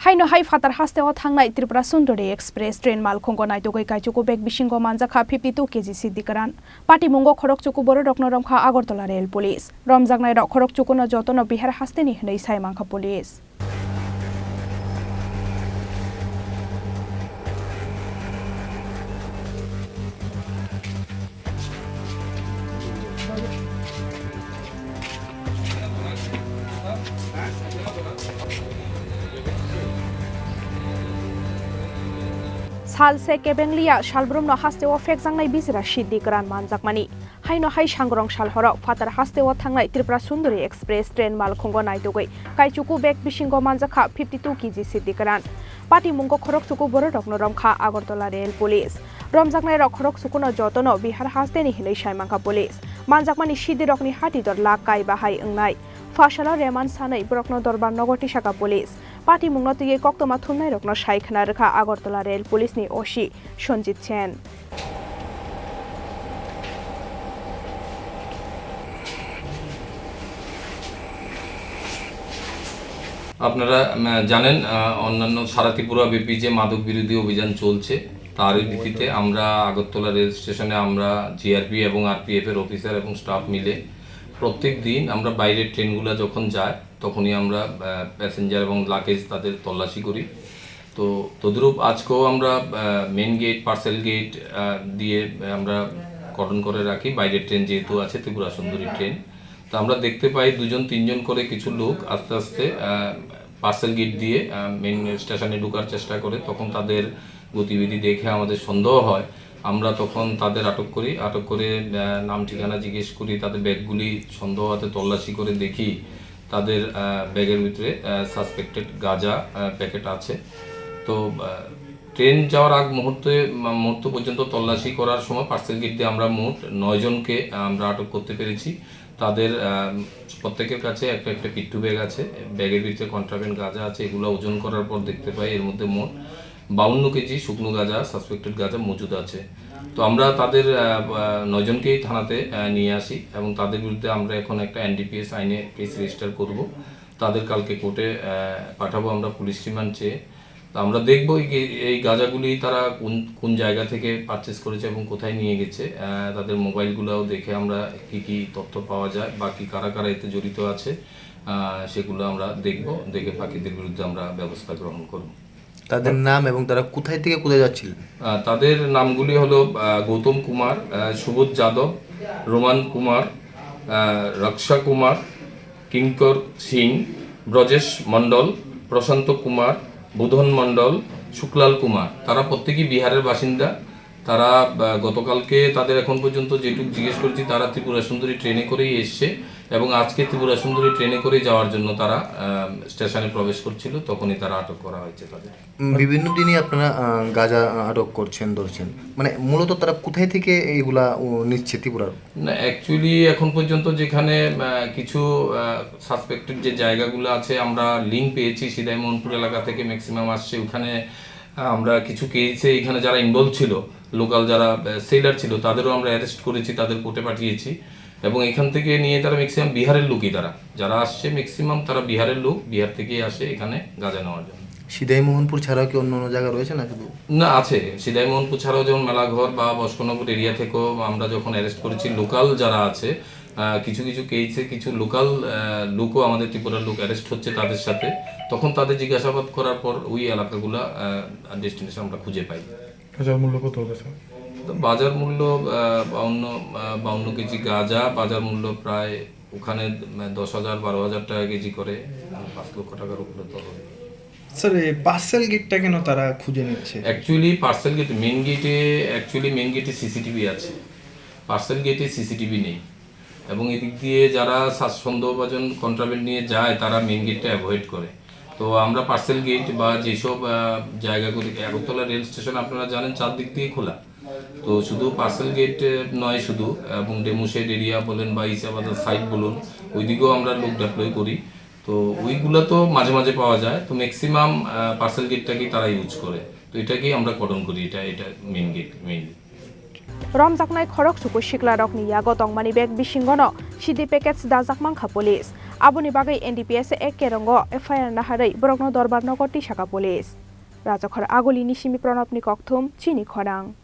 हाइनो high फातार हास्तेआव थांनाय Tripura Sundari express train मालखंग नायदोगै काइचुकु bag बिशिंगो मानजाखा 52 kg सिद्दिकरान पाटिमुंगो खरकचुकु बर रकनो रमखा Agartala rail police रमजागनाय रक खरकचुकुनो जतनो बिहार हास्तेनि हनै सायमांखा पुलिस सालसे केबेंलिया सालब्रुमनो हास्तेआव फेकजांनाय बिजिरा सिद्दिकरान मानजाकमानि हाइनो हाइ सांग्रं सालहराव फातार हास्तेआव थांनाय Tripura Sundari express train मालखंग नायदोगै काइचुकु bag बिशिंगो मानजाखा 52 kg सिद्दिकरान पाटिमुंगो खरकचुकु बर रकनो रमखा आगरतला रेल पुलिस रमजागनाय रक खरकचुकुनो जतनो बिहार हास्तेनि हनै सायमांखा पुलिस मानजाकमानि सिद्दि रकनि हातिदर लाख काइ बाहाय ओंनाय फाशाला रेमान सानै ब्रकनो दरबार नगर टिसाका पुलिस पाटिमुंनो तुये कक्तमा थुमनाय रकनो सायखना रेखा आगरतला रेल पुलिसनि ओसि सन्जित सेन আপনারা জানেন অন্যান্য সারা ত্রিপুরা ব্যাপী যে মাদক বিরোধী অভিযান চলছে তারই ভিত্তিতে আমরা আগরতলা রেল স্টেশনে আমরা জিআরপি এবং আরপিএফ এর অফিসার এবং স্টাফ মিলে প্রত্যেক দিন আমরা বাইরের ট্রেনগুলো যখন যায় তখনই আমরা প্যাসেঞ্জার এবং লাগেজ তাদের তল্লাশি করি তো তদ্রূপ আজকেও আমরা মেন গেট পার্সেল গেট দিয়ে আমরা কর্ডন করে রাখি বাইরের ট্রেন যেহেতু আছে ত্রিপুরা সুন্দরী ট্রেন তো আমরা দেখতে পাই দুজন তিনজন করে কিছু লোক আস্তে আস্তে পার্সেল গেট দিয়ে মেন স্টেশনে ঢোকার চেষ্টা করে তখন তাদের গতিবিধি দেখে আমাদের সন্দেহ হয় আমরা তখন তাদের আটক করে নাম ঠিকানা জিজ্ঞেস করি তাদের ব্যাগগুলি সন্দেহ হতে তল্লাশি করে দেখি তাদের ব্যাগের ভিতরে সাসপেক্টেড গাঁজা প্যাকেট আছে তো ট্রেন যাওয়ার আগ মুহূর্ত পর্যন্ত তল্লাশি করার সময় পার্সেল গেট দিয়ে আমরা মোট 9 জনকে আমরা আটক করতে পেরেছি তাদের প্রত্যেকের কাছে একটা একটা পিট্টু ব্যাগ আছে ব্যাগের ভিতরে কন্ট্রাব্যান্ড গাঁজা আছে এগুলো ওজন করার পর দেখতে পাই এর মধ্যে মোট 52 কেজি শুকনো গাঁজা সাসপেক্টেড গাঁজা মজুদ আছে তো আমরা তাদের 9 জনকেই থানাতে নিয়ে আসি এবং তাদের বিরুদ্ধে আমরা এখন একটা এনডিপিএস আইনে কেস রেজিস্টার করব তাদের কালকে কোর্টে পাঠাবো আমরা পুলিশ রিমান্ড চেয়ে তো আমরা দেখব এই গাঁজাগুলি তারা কোন জায়গা থেকে পারচেজ করেছে এবং কোথায় নিয়ে গেছে তাদের মোবাইলগুলোও দেখে আমরা কি তথ্য পাওয়া যায় বাকি কারা কারা এতে জড়িত আছে সেগুলো আমরা দেখব দেখে বাকিদের বিরুদ্ধে আমরা ব্যবস্থা গ্রহণ করব তাদের নাম এবং তারা কোথায় থেকে কোথায় যাচ্ছিলেন তাদের নামগুলি হলো গৌতম কুমার সুবোধ যাদব রোমান কুমার রক্ষা কুমার কিঙ্কর সিং ব্রজেশ মণ্ডল প্রশান্ত কুমার বুধন মণ্ডল শুক্লাল কুমার তারা প্রত্যেকেই বিহারের বাসিন্দা তারা গতকালকে তাদের এখন পর্যন্ত যেটুকু জিজ্ঞেস করছি তারা ত্রিপুরা সুন্দরী ট্রেনে করেই এসছে এবং আজকে ত্রিপুরা সুন্দরী ট্রেনে করে যাওয়ার জন্য তারা স্টেশনে প্রবেশ করছিল তখনই তারা আটক করা হয়েছে তাদের বিভিন্ন দিনই আপনারা গাঁজা আটক করছেন ধরছেন মানে মূলত তারা কোথায় থেকে এইগুলা নিচ্ছে ত্রিপুরার না অ্যাকচুয়ালি এখন পর্যন্ত যেখানে কিছু সাসপেক্টেড যে জায়গাগুলো আছে আমরা লিঙ্ক পেয়েছি সিদাই মোহনপুর এলাকা থেকে ম্যাক্সিমাম আসছে ওখানে আমরা কিছু কেসে এখানে যারা ইনভলভ ছিল লোকাল যারা সেলার ছিল তাদেরও আমরা অ্যারেস্ট করেছি তাদের কোর্টে পাঠিয়েছি এবং এখান থেকে নিয়ে তারা ম্যাক্সিমাম বিহারের লোকই যারা আসছে ম্যাক্সিমাম তারা বিহারের লোক বিহার থেকেই আসে এখানে গাঁজা নেওয়ার জন্য সিদাই মোহনপুর ছাড়াও কি অন্য অন্য জায়গা রয়েছে না শুধু না আছে সিদাই মোহনপুর ছাড়াও যেমন মেলাঘর বা বস্কনগর এরিয়া থেকেও আমরা যখন অ্যারেস্ট করেছি লোকাল যারা আছে কিছু কেসে কিছু লোকাল লোকও আমাদের ত্রিপুরার লোক অ্যারেস্ট হচ্ছে তাদের সাথে তখন তাদের জিজ্ঞাসাবাদ করার পর ওই এলাকাগুলো ডেস্টিনেশন আমরা খুঁজে পাই বাজার মূল্য কত হবে স্যার বাজার মূল্য 52 কেজি গাঁজা বাজার মূল্য প্রায় ওখানে 10,000 12,000 টাকা কেজি করে 5 লক্ষ টাকার উপরে তো হবে স্যার এই পার্সেল গেটটা কেন তারা খুঁজে নিচ্ছে অ্যাকচুয়ালি পার্সেল গেট মেন গেটে সিসিটিভি আছে পার্সেল গেটে সিসিটিভি নেই এবং এদিক দিয়ে যারা সন্দেহভাজন কন্ট্রাব্যান্ড নিয়ে যায় তারা মেন গেটটা অ্যাভয়েড করে তো আমরা পার্সেল গেট বা যেসব জায়গাগুলি আগরতলা রেল স্টেশন আপনারা জানেন চারদিক দিয়ে খোলা তো শুধু পার্সেল গেট নয় শুধু এবং ডেমোশেড এরিয়া বলেন বা ইসাবাজার সাইড বলুন ওইদিকেও আমরা লোক ডিপ্লয় করি তো ওইগুলো তো মাঝে মাঝে পাওয়া যায় তো ম্যাক্সিমাম পার্সেল গেটটাকেই তারা ইউজ করে তো এটাকেই আমরা কর্ডন করি এটা main gate mainly Romjaknai khorok suku shikla rokni yago tongmani bag bisingono sidi packets dajakmangkha police. Aboni bagai NDPS ekke rongo FIR naharai borokno dorbar nogoti shaka police. Rajakhor agolini simi pranabni kokthum chini khorang.